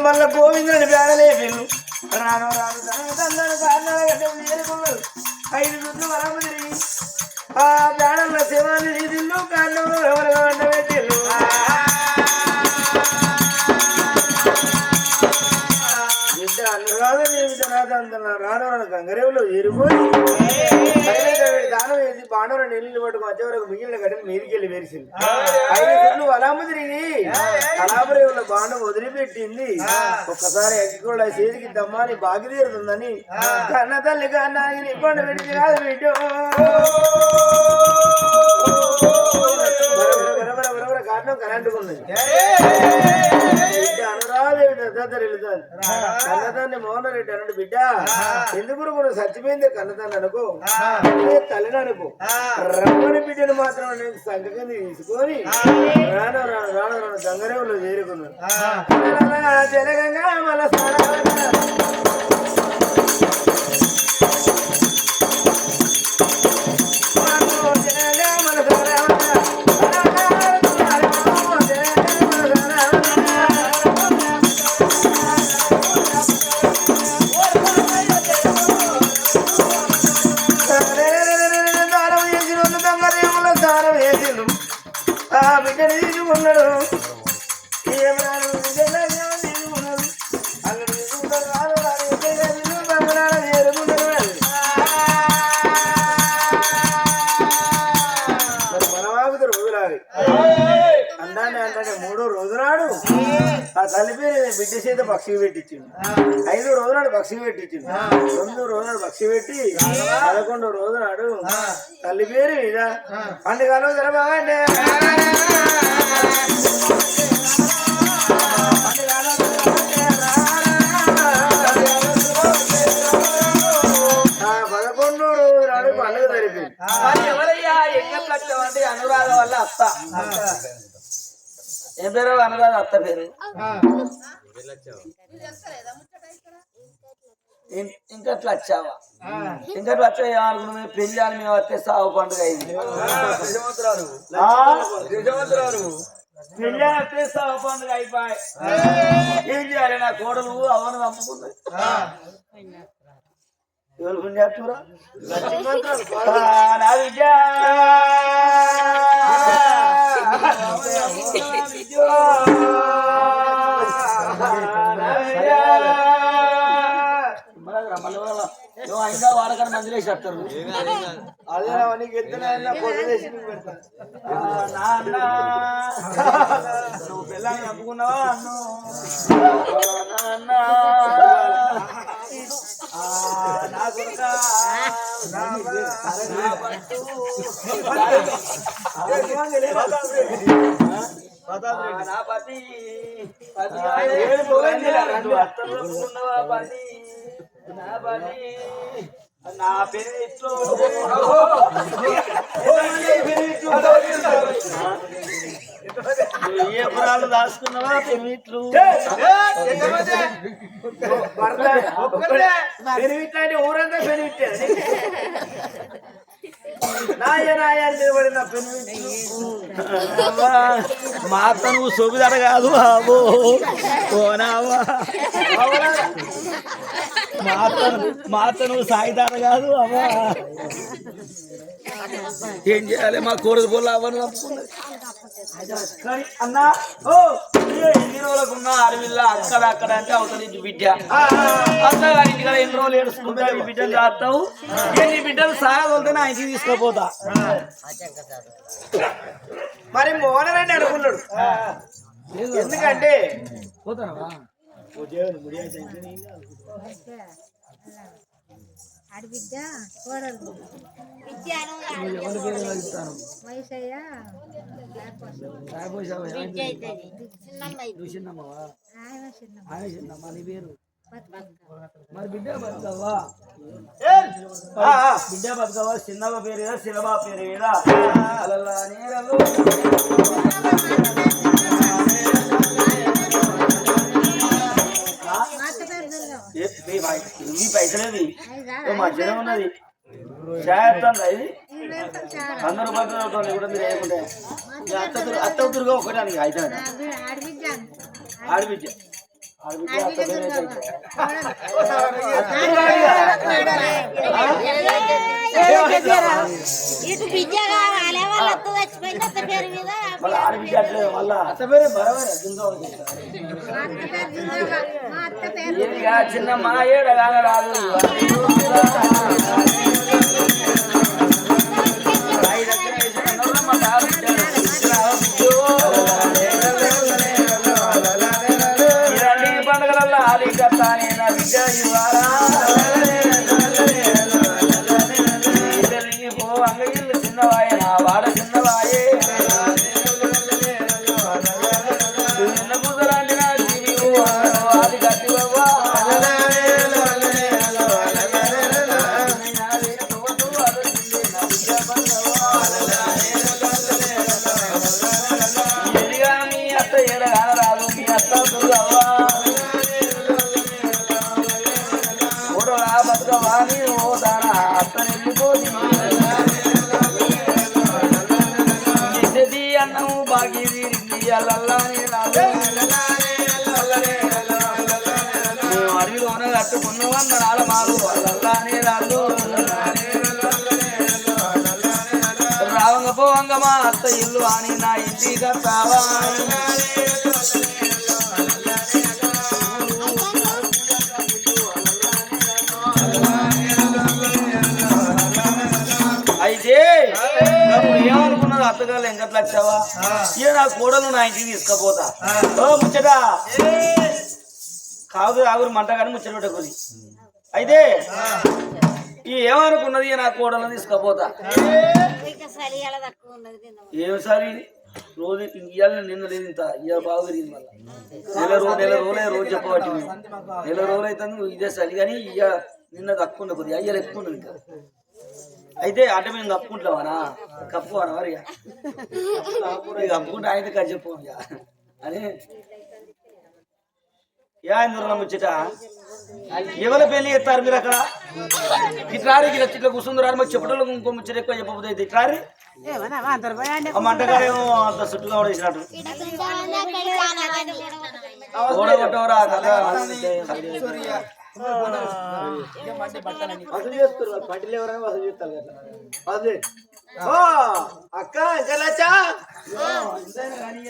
మళ్ళా గోవిందుని బేడలేపిల్లు రాను రాను తన కారణాలు చేరుకున్నారు 5 చుట్లు వరము తిరిగి ఆ బేడల శివాన్ని తీసిల్లు కారణంలో ఎవరుగా వండబెట్టిల్లు బిడ్డ అనురాధని రాను గంగరేవులో ఎరుపోయి దానం వేసి బాణంలో నీళ్ళు పట్టుకు వచ్చే వరకు మిగిలిన గడ్డలు మీదికెళ్ళి వేసింది 5 చుట్లు వలము తిరిగి కళాపురేవుల బాండం వదిలిపెట్టింది ఒక్కసారి అగ్గికోళ్ళ చేతికి దమ్మాని బాగి తీరుతుందని కన్న తల్లి కన్నాగిని పండు పెట్టి కాదు బిడ్డ కారణం కరెంటుకున్నది బిడ్డ అనురాదేవి దద్దరిల్లుతాను కన్నదాన్ని మోహన్ రెడ్డి అన్నాడు బిడ్డ ఎందుకు కూడా చచ్చిపోయింది కన్నదాన్ని అనుకో తల్లిని అనుకో రమ్మని బిడ్డను మాత్రం నేను సంఘంగా తీసుకొని రాను రాను రాను రాను గంగరేవులో చేరుకున్నాను జలగంగా మన బిడ్డను తీసుకున్నాడు ఏమన్నాడు తీసుకున్నాడు అక్కడ తీసుకుంటారు మనవాగుతారు రోజులాగి అందాన్ని అంటే 3వ రోజు నాడు ఆ తల్లి పేరు బిడ్డ చేత పక్షి పెట్టించింది 5వ రోజు నాడు పక్షి పెట్టించింది 9వ రోజు నాడు పక్షి పెట్టి 11వ రోజు నాడు తల్లి పేరు మీద పండుగలు జరపాలంటే ఎవరయ్యా ఎంగట్లచ్చం అంటే అనురాధ వల్ల అత్త ఏం పేరు అనురాధ అత్త పేరు ఇంకట్లా వచ్చావా ఇంకట్లా వచ్చా ఏమనుకున్నావు పెళ్లి అని మేము వస్తే సాగు పండుగ అయింది పెళ్లి వస్తే సాగు పండుగ అయిపోయి ఏం చేయాలి నా కోడలు అవను నమ్ముకుంది ఎవరు పుణ్యాత్మురా నా విద్య అయినా వాడకాన్ని మందులేసి వస్తారు అదే నీకు ఎత్తున పొద్దులేసి నువ్వు పిల్లని నమ్ముకున్నావా నా పేరు ఏ పురాలు దాచుకున్నావా పెరిమిట్లు పెరిమిట్లు అంటే ఊరంతా పెరిమిట్టారు నాయ నాయ నిలబడిన మా అత్త నువ్వు సోబిదాడ కాదు బాబు ఓనావా మా అత్త నువ్వు సాయిదాడ కాదు అమ్మా ఏం చేయాలి మా కోరదు పోలు అవ్వను తప్పుకున్నది అన్నా ఓ ఎన్ని రోజులకున్నా అడవిల్లా అక్కడ అంటే అవతల నుంచి బిడ్డ అత్తగారి ఇంటికాడ ఎన్ని రోజులు ఏడుచుకుంటా ఈ బిడ్డలు రాస్తావు ఎన్ని బిడ్డలు సాగదోలితే నా ఇంటికి తీసుకోపోతా మరి మోనరండి అనుకున్నాడు ఎందుకంటే పోతావా ఆడబిడ్డ కోడలు మరి బిడ్డ బతుకవ్వా బిడ్డ బతుకవ్వా చిన్నవ పేరు ఏదా శిలబా పేరు ఏదా అలా నేరలు మీ పైసలేది మధ్యలో ఉన్నది చేస్తాను ఇది 100 రూపాయలతో కూడా మీరు ఏముంటే అత్త దుర్గా ఒకటానికి అయితే ఆడబిడ్డ ఇటు బిడ్డ కావాలి వాళ్ళ అత్త చచ్చిపోయింది అత్త పేరు మీద మళ్ళీ ఆడబిడ్డ అట్లేదు మళ్ళా అత్త పేరు బరవరే మా అత్త పేరు ఏదిగా చిన్న మా ఏడ రాదు పండుగలలో ఆది కట్టానే నా బిడ్డ ఇవ్వాలా అంగగిల్లు చిన్నవాయే నా వాడ చిన్నవాయే నిన్న కుదరాంటి నా జీవి ఆది కట్టివవ్వా ఎదిగా మీ అత్త ఏడగాన రాదు మీ అత్త దుర్గవ్వా ఓడరా బతుకవ్వా నీ ఓ దానా అత్త నెల్లిపోది అన్నం బాగి అల్లల్లానే రాదు అడవిలోన కట్టుకున్న వందనాల మాలు అల్లల్లానే రాదు రావంగ పోవంగ మా అత్త ఇల్లు అని నా ఇంటి కట్టావా అయితే ఏమనుకున్నది అత్తగారు ఎంకట్లు వచ్చావా ఇక నా కోడలు నా ఇంటికి తీసుకపోతా ఓ ముచ్చట కాదు ఆగురు మంట కానీ ముచ్చట పెట్టకూది అయితే ఈ ఏమనుకున్నది నా కోడలను తీసుకపోతా ఏమి సారి రోజు ఇవాళ నిన్న లేదు ఇంత ఇవాళ బాగా పెరిగింది మళ్ళీ నెల రోజులే రోజు చెప్పబట్టి నెల రోజులు అయితే ఇదే సరి కానీ ఇక నిన్న తక్కువ ఉండదు కొద్దిగా అయ్యాలి ఎక్కువ ఉండదు ఇంకా అయితే అంటే మేము కప్పుకుంటామనా కప్పుకోనా మరి ఇక కప్పుకుంటే ఆయన కాదు చెప్పు అని ఏందరు ముచ్చట ఎవరు పెళ్లి చేస్తారు మీరు అక్కడ ఇట్లారి ఇట్లా కూర్చుందరు మాకు చెప్పడంలో ఇంకో ముచ్చట ఎక్కువ చెప్పబోతుంది అయితే ఇట్లారి మంటగారేమో అంత చుట్టుగా కూడా వేసినట్టు ఓడగొట్టవరా కదా వసూలు చేస్తారు పట్టిలు ఎవరైనా వసూలు చేస్తారు కదా అక్క ఎంకలచ్చా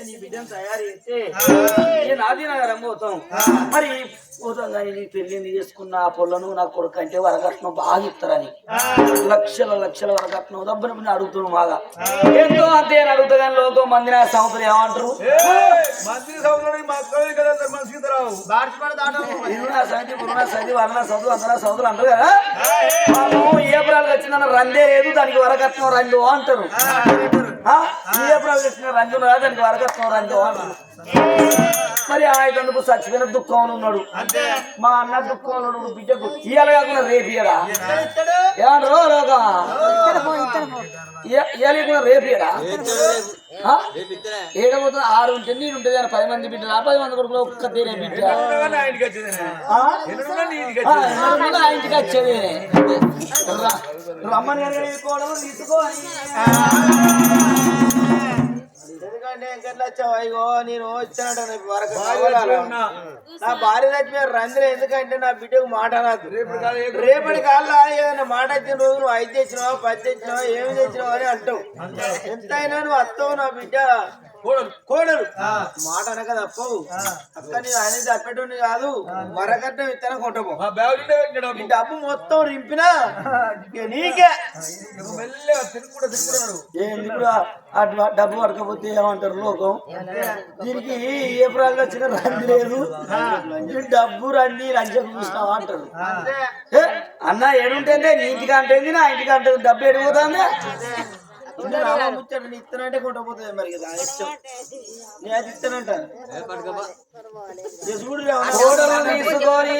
నీ బిడ్డను తయారు చేస్తే నాది నా రంగోతాం మరి పోతాం కానీ నీ పెళ్లిని చేసుకున్న ఆ పొలను నా కొడుకు అంటే వరకట్నం బాగా ఇస్తారని లక్షల లక్షల వరకట్నం దబ్బని అడుగుతున్నావు బాగా ఎంతో అంతే అని అడుగుతా కానీ లోకం మంది నా సంవత్సరం ఏమంటారు సది వర్ణ చదువు అందరూ చదువులు అంటారు కదా ఏ ప్రాలు వచ్చిన రందే లేదు దానికి వరకట్నం రండు అంటారు ఏ ప్రాలు వచ్చిన రండు రాదు దానికి వరకట్నం రండు అంటారు మరి ఆయనకు చచ్చిపోయిన దుఃఖం ఉన్నాడు మా అన్న దుఃఖం ఉన్నాడు బిడ్డకు ఇవాళ కాకుండా రేపు ఇయడా ఏమంటారు లోగా ఇవాళ రేపు ఇయడా ఏడబోతుంది 6 ఉంటే నేను ఉంటుంది 10 మంది బిడ్డలు 10 మంది కొడుకులు ఒక్క తీరే బిడ్డ ఇంటికి వచ్చేది రమ్మని తీసుకోవడం తీసుకోవాలి ఎందుకంటే ఎంకట్లా వచ్చావు అయ్యో నేను వచ్చానంట వరకు నా భార్య చచ్చిపోయిన రంజులు ఎందుకంటే నా బిడ్డకు మాట రాదు రేపటి కాళ్ళ ఏదైనా మాట వచ్చిన రోజు నువ్వు 5 తెచ్చినావా 10 తెచ్చినావా ఏమి తెచ్చినావు అని అంటావు ఎంతైనా నువ్వు వస్తావు నా బిడ్డ కోడలు మాట అనక తప్పవు అక్క నేను అనేది తప్పేటోని కాదు వరకట్నం ఇత్తనం కొంటపో డబ్బు మొత్తం రింపినా నీకే డబ్బు పడకపోతే ఏమంటారు లోకం దీనికి ఏ ప్రాంతం వచ్చిన రంది లేదు డబ్బు రండి లంచం చూసినావా అంటారు అన్న ఏడుంటే నీ ఇంటికి అంటే నా ఇంటికి అంటే డబ్బు ఎడిపోతుంది ముచ్చాడు నీ ఇత్తనంటే కొంటపోతుంది మరి కదా ఇష్టం నీ అది ఇస్తానంటాను తీసుకొని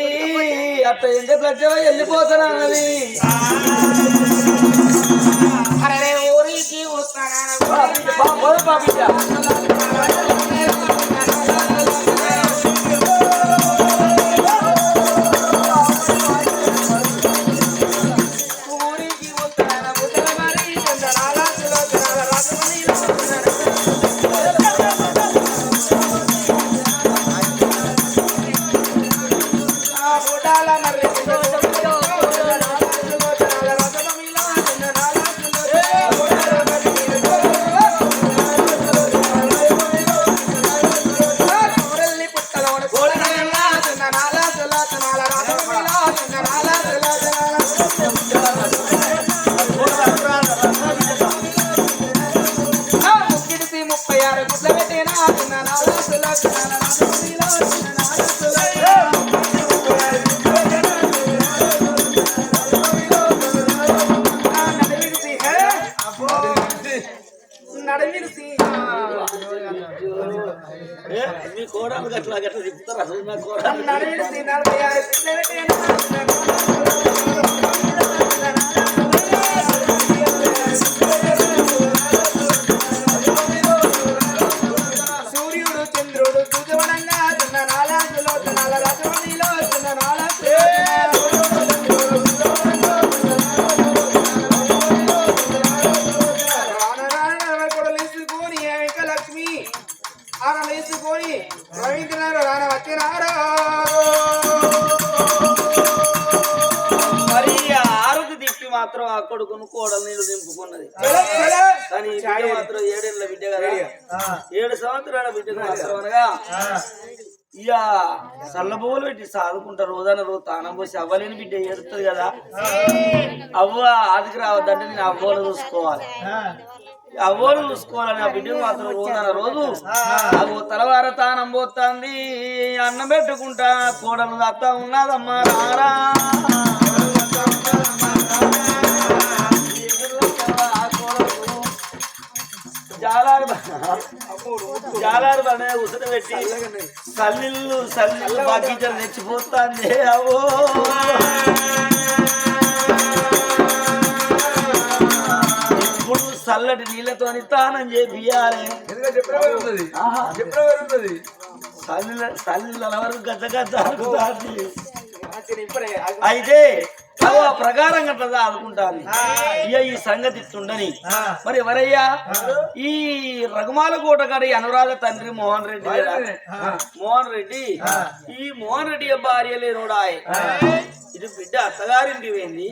అత్త ఎందుకు వచ్చావో వెళ్ళిపోతాను ఊరికి మూటాల మర్రి సులోచనాల రసమమిలా చిన్ననాల కోరల్లి పుట్టలోన కోడనల్లా చిన్ననాల సులోచనాల రసమమిలా చిన్ననాల సులోచనాల ముక్కిడిసి 36 గుడ్ల పెట్టినా చిన్ననాల సులోచనాల రసమమిలా చిన్ననాల సులోచనాల మీ కోడలు గట్లా గట్లా చెప్తారు అసలు నా కోడలు నడిచి 46 గుడ్ల పెట్టినా సూర్యుడు చంద్రుడు సూర్యవనంగా చిన్ననాల సులోచనాల రసమమిలో చిన్ననాల కొడలేసుకొని వెంకలక్ష్మి ఆరలేసుకొని రవీంద్రనాథ్ రాన వచ్చినారా మరి ఆ ఆరుది దిప్పి మాత్రం ఆ కొడుకును కోడలు నీళ్ళు నింపుకున్నది కానీ ఈ బిడ్డ మాత్రం 7 ఏళ్ళ బిడ్డ కదా 7 సంవత్సరాల బిడ్డకు మాత్రం అనగా ఇక సల్లబోలు పెట్టి సాదుకుంటారు రోజాన రోజు తానం పోసి అవ్వలేని బిడ్డ ఏడుతుంది కదా అవ్వ ఆదికి రావద్దంటే నేను అవ్వలు చూసుకోవాలి అవ్వలు చూసుకోవాలని ఆ బిడ్డకు మాత్రం రోజాన రోజు అవ్వ తలవార తానం పోతుంది అన్నం పెట్టుకుంటా కోడలు అత్త ఉన్నదమ్మా రారా జాలారు పనే ఉసుట పెట్టి సల్లిళ్ళు బాకీచలు తెచ్చిపోతాంది అవో ఇప్పుడు చల్లటి నీళ్ళతోని తానం చేపియాలి సల్లిళ్ళ వరకు గద్ద గద్ద అనుకుంటాంది అయితే ఆ ప్రకారం గట్లా ఆదుకుంటాను ఇక ఈ సంగతి ఇస్తుండని మరి ఎవరయ్యా ఈ రఘుమాల కోట గారి అనురాధ తండ్రి మోహన్ రెడ్డి మోహన్ రెడ్డి ఈ మోహన్ రెడ్డి భార్య లేనోడాయ్ ఇటు బిడ్డ అత్తగారింటి పోయింది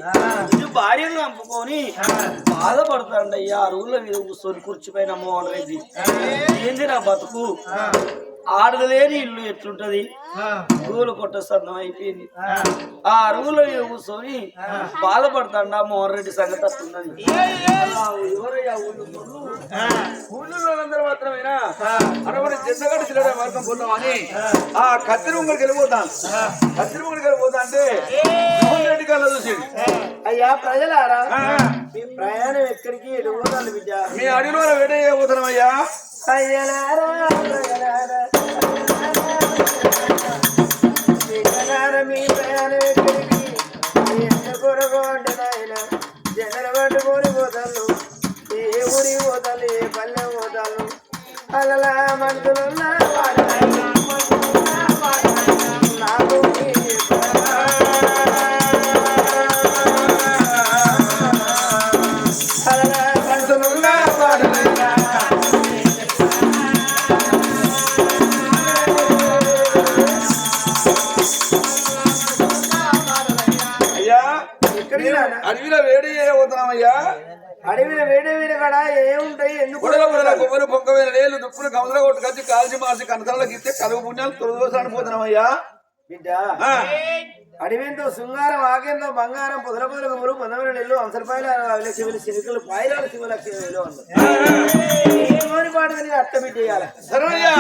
ఇటు భార్యను చంపుకొని బాధపడతాడయ్యా ఆ రూళ్ళ మీద కూర్చొని కూర్చిపోయిన మోహన్ రెడ్డి ఏంది నా బతుకు ఆడలేని ఇల్లు ఎట్లుంటది రూలు కొట్ట సన్నం అయిపోయింది ఆ అరువులో కూర్చొని బాధపడతాడా మోహన్ రెడ్డి సంగతి వస్తుందని ఎవరయ్యా ఊళ్ళో మాత్రమేనా అనబడి చిన్నగడ్డ చిల్లడ మార్గం పోతాం అని ఆ కత్తిరి ముంగడికి వెళ్ళిపోతాను కత్తిరి ముంగడికి వెళ్ళిపోతా అంటే మోహన్ రెడ్డి కల్లా చూసి అయ్యా ప్రజలారా మీ ప్రయాణం ఎక్కడికి వెళ్ళిపోతాను బిడ్డ మీ అడిలో వేట చేయబోతున్నాం అయ్యా అయ్యలారా మీ ప్రయాణం ఎక్కడికి ఎంత కొరగోండి నాయన జనలు పట్టుకొని పోతాను ఏ ఊరి పోతాను ఏ పల్లె పోతాను అలా మనుషులున్నా నాకు అలా మనుషులున్నా అడవిలో వేడి చేయబోతున్నామయ్యా అడవిలో వేడి వేడి కూడా ఏముంటాయి ఎందుకు కొబ్బరి పొంగమైన నీళ్లు దుప్పులు కమల కొట్టు కచ్చి కాల్చి మార్చి కనతలకు ఇస్తే కలుగు పుణ్యాలు తొలగోసాని పోతున్నామయ్యా బిడ్డ అడవింతో శృంగారం ఆకేందో బంగారం పొదల గురు 11 నెలలు అంశరపాయలు శివులు శివులు పాయలాలు శివలక్ష్మి అన్న పాట అట్ట బిడ్డేయాలి సరేయ్యా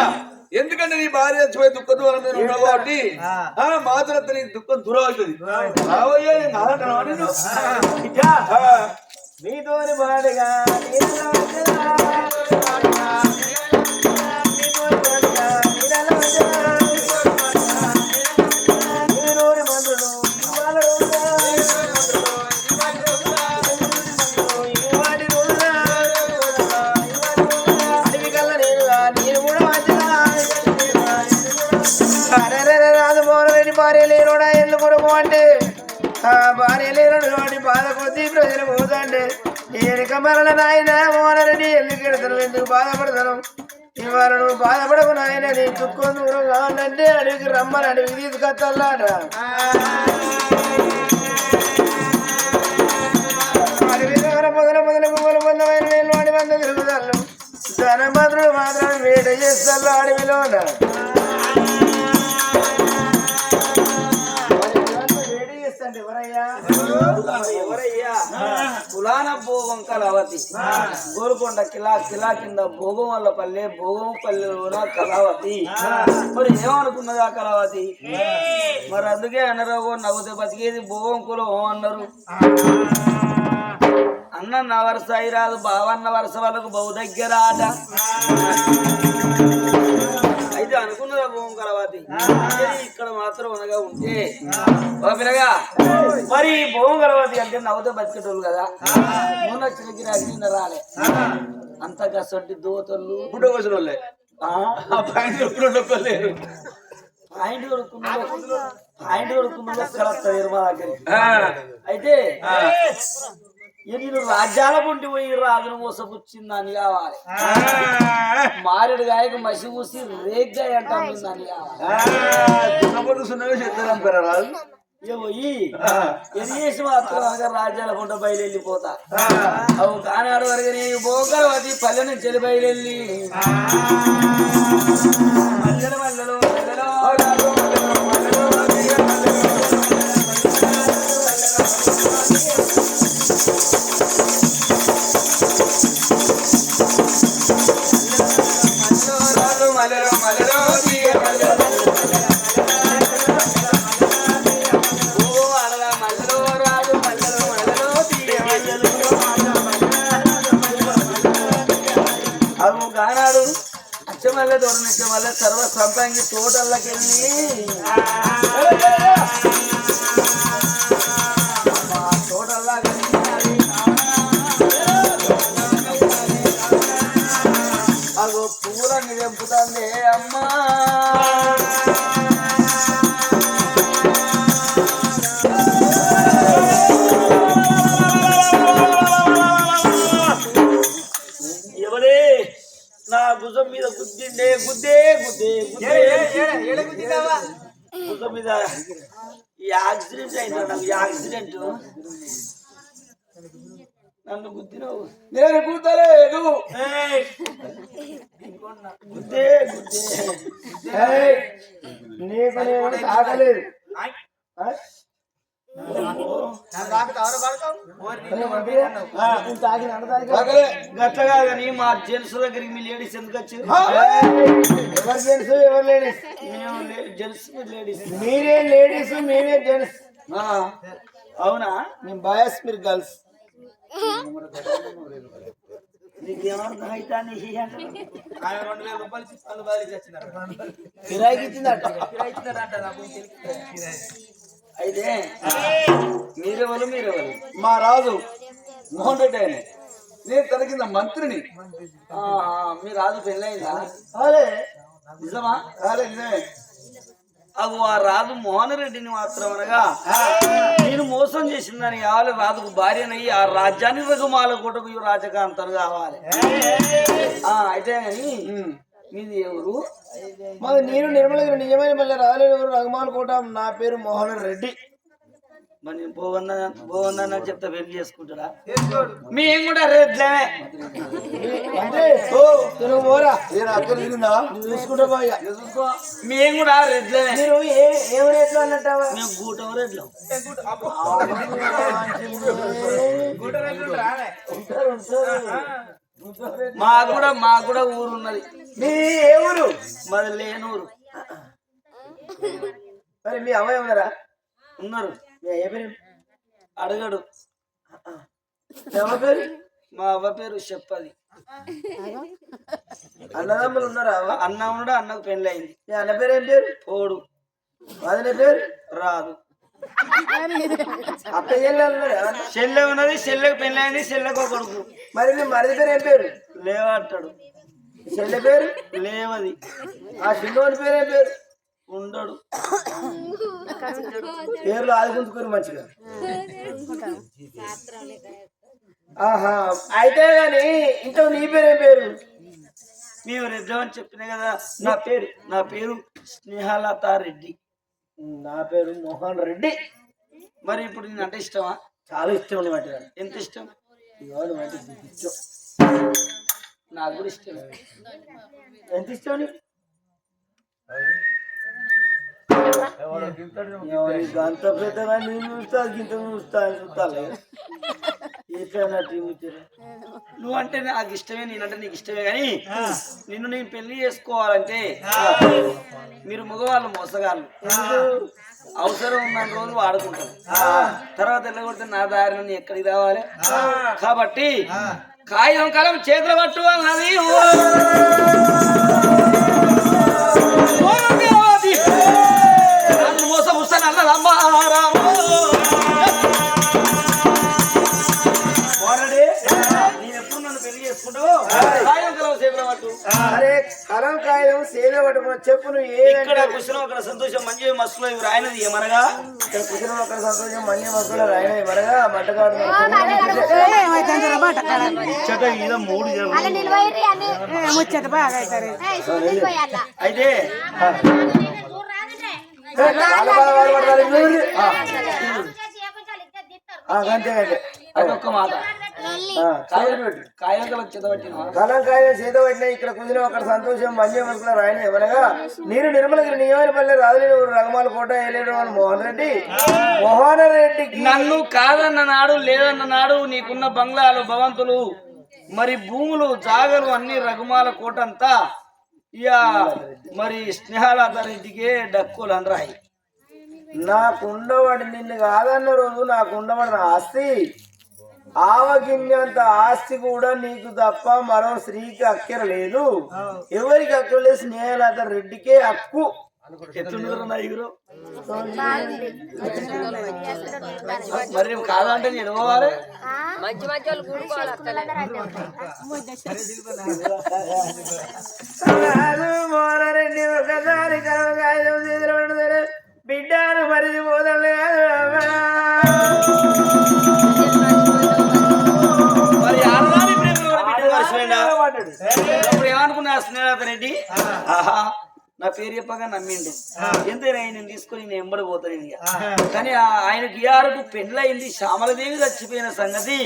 ఎందుకంటే నీ భార్య చచ్చిపోయి దుఃఖ దూరం మీద ఉన్నావు కాబట్టి మాత్రం నీ దుఃఖం దూరం అవుతుంది మీతోని పాడగా మందులు రాజమోహన్ భార్య లేనోడా ఎందుకు కొడుకు అంటే భార్య లేనోడు వాటి బాధ కొద్దీ ప్రజలు పోతాండే ఎనక మరల నాయన మోహన్ రెడ్డి ఎందుకు ఎడతాను ఎందుకు బాధపడతాను ఇవాళ నువ్వు బాధపడకు నాయన నీ చుక్కొని దూరం కావాలంటే అడిగి రమ్మని అడిగి తీసుకొస్తాడ అడవి దగ్గర మొదల పువ్వులు పొందమైన నేను వాడి వంద తిరుగుతాను ధనభద్రుడు మాత్రం వేట చేస్తాను అడవిలో ఎవరయ్యా కులాన భోగం కళావతి గోల్కొండ కిలా కింద భోగం వల్ల పల్లె భోగం పల్లెలోన కళావతి మరి ఏమనుకున్నది ఆ కళావతి మరి అందుకే అన్నారు నవ్వుతే బతికేది భోగం కులం అన్నారు అన్న నా వరుస అయిరాదు బావన్న వరుస వాళ్ళకు బహు దగ్గర ఆట అయితే అనుకున్నదా భూమి కలవాతి ఇక్కడ మాత్రం అనగా ఉంటే పిల్లగా మరి భూమి కలవాతి అంటే నవ్వుతో బతికేటోళ్ళు కదా మొన్న చిన్న గిరాకి నిన్న రాలే అంత కసంటి దోతలు పుట్టు కోసిన వాళ్ళే పాయింట్ కొడుకున్నారు మా దగ్గరికి అయితే నేను రాజ్యాల పుంటి పోయి రాజును మోసపుచ్చిందని కావాలి మారేడు గాయకు మసి పూసి రేగ్గాయ అంటాను దాన్ని కావాలి పోయి ఎరిగేసి మాత్రం రాజ్యాల పుంట బయలుపోతా అవు కానాడు వరకు నేను పోగలవతి పల్లె నుంచి వెళ్ళి బయలుల్లి మల్లెలు మల్లెలు గానాడు అచ్చమల్లె దొరనిచ్చే మళ్ళీ సర్వ సంపంగి తోటల్లోకెళ్ళి తోటల్లా అగో పువ్వులన్నీ తెంపుతాందే అమ్మా ఎవడే నా భుజం మీద గుద్దిండే గుద్దే గుద్దే భుజం మీద ఈ యాక్సిడెంట్ అయిందా నాకు యాక్సిడెంట్ నన్ను గుద్దినవు నేను గుద్దలేదు గుద్దే గుద్దే నీకు నేను తాగలేదు గట్లగా కానీ మా జెంట్స్ దగ్గరికి మీ లేడీస్ ఎందుకు వచ్చారు ఎవరు జెంట్స్ ఎవరు లేడీస్ జెంట్స్ లేడీస్ మీరే లేడీస్ మేమే జెంట్స్ అవునా మేము బాయ్స్ మీరు గర్ల్స్ నీకేమర్థం అయితే కిరాయికి ఇచ్చిందట అయితే మీరెవరు మా రాజు మోహన్ రెడ్డి ఆయన నేను తన కింద మంత్రిని మీ రాజు పెళ్ళయిందా నిజమా నిజమే అవు ఆ రాజు మోహన్ రెడ్డిని మాత్రం అనగా నేను మోసం చేసిందని కావాలి రాజుకు భార్యనయ్యి ఆ రాజ్యాన్ని రఘుమాల కోటకు రాజకాంతను కావాలి అయితే కానీ మీది ఎవరు మాది నేను నిర్మలగిరి నిజమైన మళ్ళీ రాలేదు రఘుమాల కోట నా పేరు మోహన్ రెడ్డి మరి బాగుందని చెప్తా పెళ్లి చేసుకుంటారా మేము కూడా రెడ్లమే తెలుగు పోరా చూసుకుంటా మేము కూడా రెడ్లమే మీరు ఏం రేట్లు అన్నట్టావా మేము గూటం రెడ్లం మాకు కూడా ఊరు ఉన్నది మీ ఏ ఊరు మాది లేనూరు మరి మీ అమ్మాయి ఉన్నారా ఉన్నారు ఏ పేరు అడగడు ఎవరి పేరు మా అవ్వ పేరు చెప్పది అన్నదమ్ములు ఉన్నారా అన్న ఉన్నాడు అన్నకు పెళ్ళి అయింది మీ అన్న పేరు ఏం పేరు పోడు వదిన పేరు రాదు అక్క ఉన్నాడా చెల్లె ఉన్నది చెల్లెకు పెళ్ళి అయింది చెల్లెకు కొడుకు మరి మీ మరిది పేరు ఏం పేరు లేవంటాడు చెల్లె పేరు లేవది ఆ చిన్నోని పేరు ఏం పేరు ఉండడు పేర్లు ఆదుకుంటుకోరు మంచిగా ఆహా అయితే గాని ఇంట్లో నీ పేరు ఏం పేరు మేము రెడ్డి చెప్పినా కదా. నా పేరు స్నేహలత రెడ్డి. నా పేరు మోహన్ రెడ్డి. మరి ఇప్పుడు నేను అంటే ఇష్టమా? చాలా ఇష్టం అనమాట. ఎంత ఇష్టం? ఇష్టం నాకు కూడా ఇష్టం. ఎంత ఇష్టం నీకు? అంత పెద్దగా నేను చూస్తా గింత చూస్తాను నువ్వు అంటే నాకు ఇష్టమే, నేనంటే నీకు ఇష్టమే. కానీ నిన్ను నేను పెళ్లి చేసుకోవాలంటే మీరు మగవాళ్ళు మోసగాళ్ళు. అవసరం ఉన్న రోజులు వాడుకుంటాను, తర్వాత వెళ్ళగొడితే నా దారి నన్ను ఎక్కడికి రావాలి. కాబట్టి కాయం కాలం చేతులు పట్టు అన్నది నన్ను మోసపుస్తాను అన్నది అమ్మా. అరే కలం కాయం సేద పట్టుకున్న చెప్పు. నువ్వు ఇక్కడ కుశలం అక్కడ సంతోషం మంచి మస్తులో ఇవి రాయనది ఏమనగా, ఇక్కడ కుశలం అక్కడ సంతోషం మంచి మస్తులో రాయన ఏమనగా మట్టగాడు ఇదో 3 అయితే అంతే అంతే అదొక్క మాట. కలం కాయం చేత పట్టిన ఇక్కడ కుదిరిన అక్కడ సంతోషం మంచి మనసులో రాయన ఏమనగా నేను నిర్మలగిరి నియమనపల్లి రాజులేని రగమాల కోట వేయలేడు మోహన్ రెడ్డికి నన్ను కాదన్న నాడు లేదన్న నాడు నీకున్న బంగ్లాలు భవంతులు మరి భూములు జాగలు అన్ని రఘుమాల కోట అంతా ఇక మరి స్నేహాలత రెడ్డికే డక్కులు అనరాయి. నాకుండవాడు నిన్ను కాదన్న రోజు నాకుండవాడు ఆస్తి ఆవగిన్నంత ఆస్తి కూడా నీకు తప్ప మరో స్త్రీకి అక్కర లేదు. ఎవరికి అక్కర లేదు, స్నేహలత రెడ్డికే హక్కు. మరి నువ్వు కాదంటే నేను పోవాలి. మోహనరెడ్డి ఒకసారి బిడ్డను మరిచిపోదలే. అప్పుడు ఏమనుకున్నా స్నేహలత రెడ్డి, ఆహా నా పేరు చెప్పగా నమ్మిండు, ఎంతైనా ఆయన తీసుకొని నేను ఎంబడి పోతాను. కానీ ఆయనకి ఇయారకు పెళ్ళయింది, శ్యామలదేవి చచ్చిపోయిన సంగతి,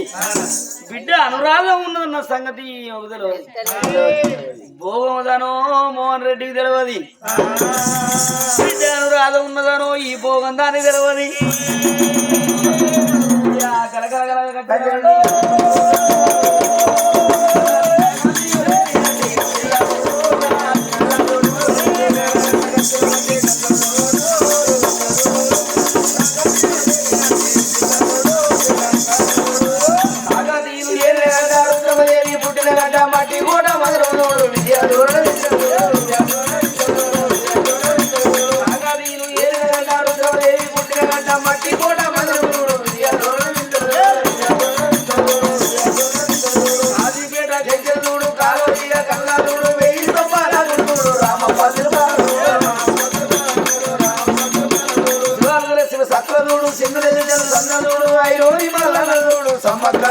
బిడ్డ అనురాగం ఉన్నదన్న సంగతి తెలియదు. భోగందనో మోహన్ రెడ్డికి తెలియదు, బిడ్డ అనురాగం ఉన్నదనో ఈ భోగం దానికి తెలియదు. మట్టి కూడా మధురముడు విద్యాధురుడు పుట్టిన గంట మట్టి కూడా మధురముడు ఆదిపేట జంజలుడు కాలోజీయ కల్లాదుడు 1000 తొమ్మిది రామపదుడు శివ సత్వదుడు సింధుడు సందనుడు ఐరోడి మల్లనుడు సమ్మక్క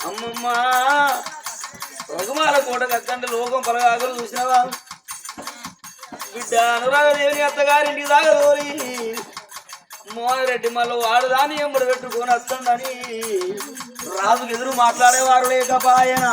అమ్మమ్మ రఘుమాల కోట కక్కంటే లోకం పలగాగలు చూసినావా? బిడ్డ అనురాగదేవిని అత్తగారింటికి దాగదోరి మోహన్ రెడ్డి మళ్ళీ వాడు దాన్ని ఎంబడి పెట్టుకొని వస్తుండని రాజుకు ఎదురు మాట్లాడేవారు లేకపాయన.